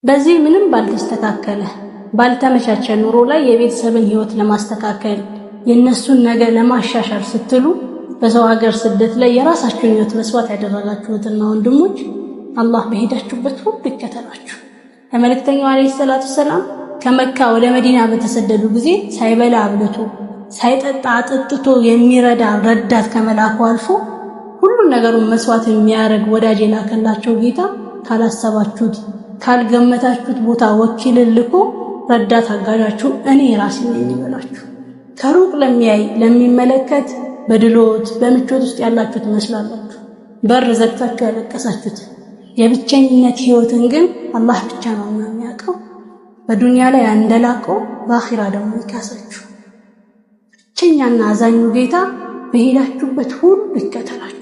በዚህ ምንም ባልተስተካከለ ባልተመቻቸ ኑሮ ላይ የቤተሰብን ህይወት ለማስተካከል የነሱን ነገር ለማሻሻል ስትሉ በሰው ሀገር ስደት ላይ የራሳችሁን ህይወት መስዋዕት ያደረጋችሁትና ወንድሞች አላህ በሄዳችሁበት ሁሉ ይከተላችሁ። ለመልእክተኛው አለይሂ ሰላቱ ሰላም ከመካ ወደ መዲና በተሰደዱ ጊዜ ሳይበላ አብልቶ ሳይጠጣ አጥጥቶ የሚረዳ ረዳት ከመላኩ አልፎ ሁሉን ነገሩን መስዋዕት የሚያደርግ ወዳጅ የላከላቸው ጌታ ካላሰባችሁት ካልገመታችሁት ቦታ ወኪል ልኮ ረዳት አጋዣችሁ እኔ ራሴ ነኝ ይበላችሁ። ከሩቅ ለሚያይ ለሚመለከት በድሎት በምቾት ውስጥ ያላችሁት መስላላችሁ። በር ዘግታችሁ ያለቀሳችሁት የብቸኝነት ህይወትን ግን አላህ ብቻ ነው የሚያውቀው። በዱንያ ላይ አንደላቀው በአኺራ ደግሞ ይካሳችሁ። ብቸኛና አዛኙ ጌታ በሄዳችሁበት ሁሉ ይከተላችሁ።